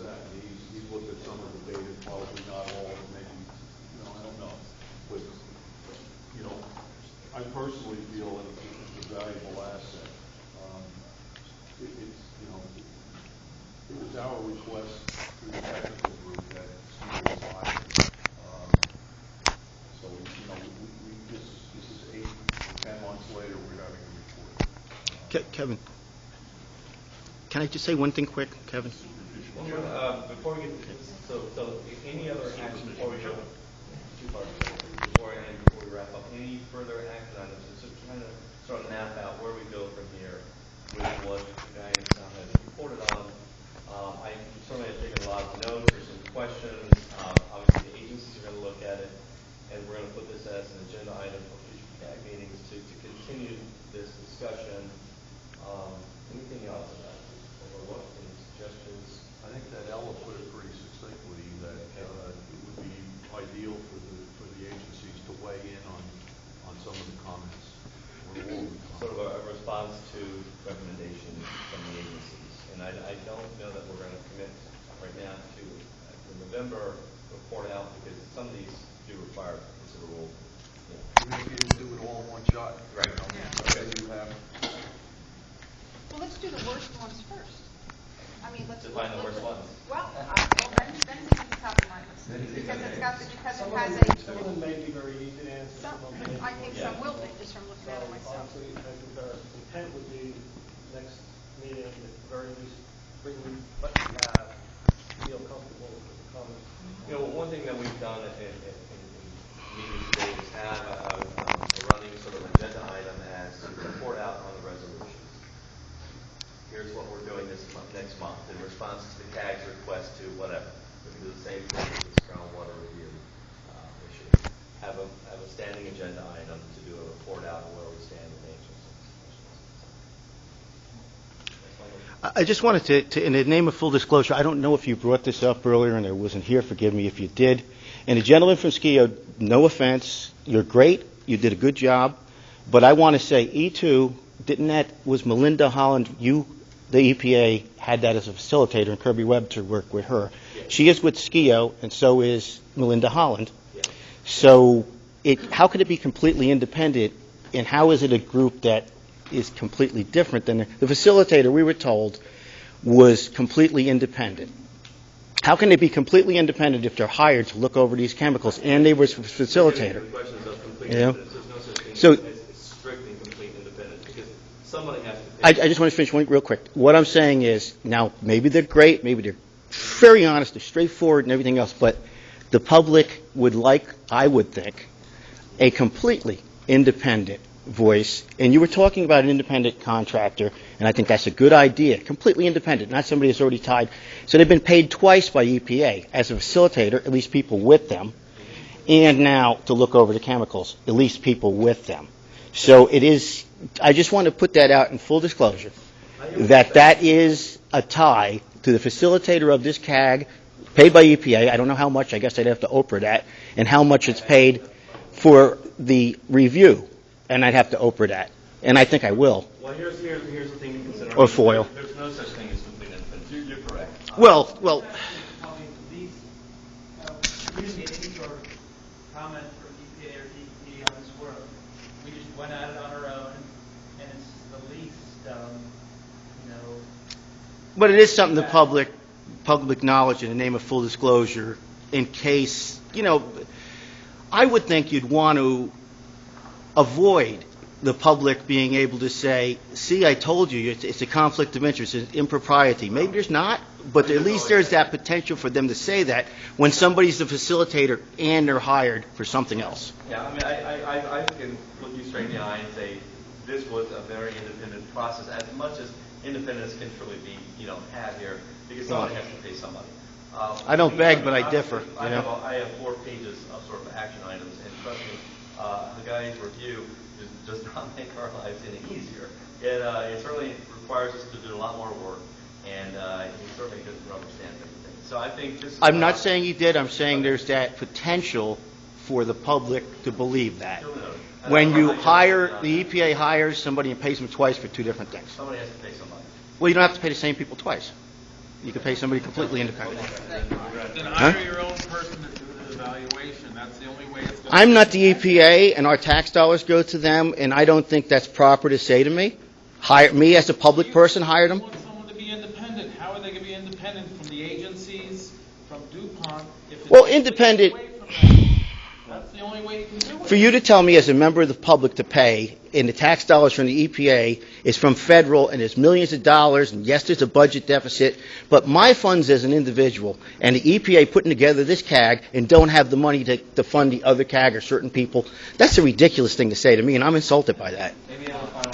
that. He's looked at some of the data, probably not all, maybe, I don't know. But, I personally feel it's a valuable asset. It was our request through the technical group that Skeo was hired. So, this is 8 or 10 months later, we're having a report. Kevin, can I just say one thing quick, Kevin? Sure. Before we get to this, so any other action before we go? Two parts. Before we wrap up, any further action items? So trying to sort of map out where we go from here with what the guidance has reported on. I certainly have taken a lot of notes. There's some questions. Obviously, the agencies are going to look at it, and we're going to put this as an agenda item for future CAG meetings to continue this discussion. Anything else about this? Or what? Any suggestions? I think that Ella put it pretty succinctly that it would be ideal for the agencies to weigh in on some of the comments. Sort of a response to recommendations from the agencies. And I don't know that we're going to commit right now to the November report out because some of these do require considerable. Even if you didn't do it all in one shot. Right. Okay. You have. Well, let's do the worst ones first. I mean, let's define the worst ones. Well, Ben's at the top of my list because it has Some of them may be very easy to answer. some. I think some will be just from looking at it myself. Honestly, I think our intent would be next meeting, at the very least, bring what we have, feel comfortable with the comments. One thing that we've done in meetings today is have a running sort of agenda item as to report out on the resolutions. Here's what we're doing next month in response to the CAG's request to whatever. We can do the same thing with the groundwater review issue. Have a standing agenda item to do a report out on where we stand with agencies. I just wanted to, in the name of full disclosure, I don't know if you brought this up earlier and I wasn't here. Forgive me if you did. And the gentleman from Skeo, no offense, you're great. You did a good job. But I want to say E2, was Melinda Holland, the EPA had that as a facilitator, and Kirby Webster worked with her. Yeah. She is with Skeo, and so is Melinda Holland. Yeah. So how could it be completely independent, and how is it a group that is completely different than the facilitator, we were told, was completely independent? How can they be completely independent if they're hired to look over these chemicals, and they were a facilitator? The questions of complete You know? independence. There's no such thing So, as strictly complete independence because somebody has to pay. I just want to finish one real quick. What I'm saying is, now, maybe they're great, maybe they're very honest, they're straightforward and everything else, but the public would like, I would think, a completely independent voice. And you were talking about an independent contractor, and I think that's a good idea. Completely independent, not somebody that's already tied. So they've been paid twice by EPA as a facilitator, at least people with them, and now to look over the chemicals, at least people with them. So it is, I just want to put that out in full disclosure, that is a tie to the facilitator of this CAG, paid by EPA. I don't know how much, I guess I'd have to Oprah that, and how much it's paid for the review, and I'd have to Oprah that. And I think I will. Well, here's the thing to consider. Or foil. There's no such thing as complete independence. You're correct. Well. These, we didn't get any sort of comment from EPA or DEP on this work. We just went at it on our own, and it's the least, But it is something the public knowledge in the name of full disclosure, in case, I would think you'd want to avoid the public being able to say, see, I told you, it's a conflict of interest, it's impropriety. Maybe there's not, but at least there's that potential for them to say that when somebody's the facilitator and they're hired for something else. Yeah, I mean, I can look you straight in the eye and say this was a very independent process, as much as independence can truly be, had here, because somebody has to pay somebody. I don't beg, but I differ. I have 4 pages of sort of action items, and trust me, the guy's review does not make our lives any easier. It certainly requires us to do a lot more work, and he certainly doesn't understand everything. So I think this. I'm not saying he did. I'm saying there's that potential for the public to believe that. When you hire, the EPA hires somebody and pays them twice for 2 different things. Somebody has to pay somebody. Well, you don't have to pay the same people twice. You could pay somebody completely independent. Then Huh? hire your own person to do the evaluation. That's the only way it's going to I'm not the EPA, and our tax dollars go to them, and I don't think that's proper to say to me. Hire me as a public person, hire them. You want someone to be independent. How are they going to be independent from the agencies, from DuPont? If it's Well, taken independent- away from them? That's the only way you can do it. For you to tell me as a member of the public to pay, and the tax dollars from the EPA is from federal, and there's millions of dollars, and yes, there's a budget deficit, but my funds as an individual, and the EPA putting together this CAG, and don't have the money to fund the other CAG or certain people, that's a ridiculous thing to say to me, and I'm insulted by that. Maybe I have a final